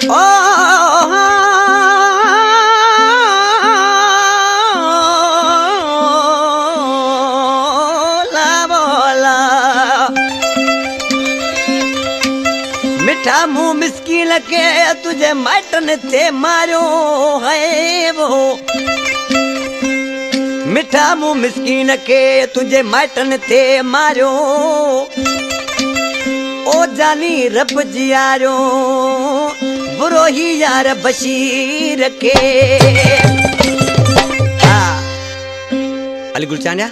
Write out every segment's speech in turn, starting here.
ओ मिठा मुंह मिस्कीन के तुझे माइटन थे मारो है वो। मिठा मुंह मिस्कीन के तुझे माइटन थे मारो। ओ जानी रब जियारो बुरो ही यार बशीर के। अली गुलचानिया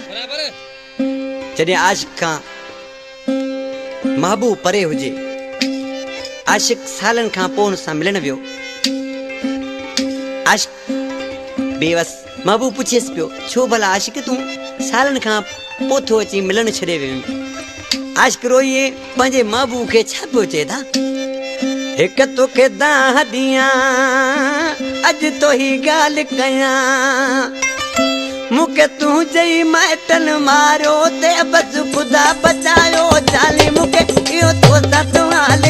जॾहिं आशिक खां महबूब परे हुजे, आशिक सालन खां पोइ हुन सां मिलण वियो। आशिक बेवस महबूब पुछेसि पियो, छो भला आशिक तूं सालन खां पोइ थो अची मिलण छॾे वियो? आशिक रोईए पंहिंजे महबूब खे छा पियो चए था? हिक तोखे दाह ॾियां अॼु तो ही ॻाल्हि कयां, मूंखे तूं चई माइटन मारो ते बस ख़ुदा बचायो, चाली मूंखे इहो तो सवाल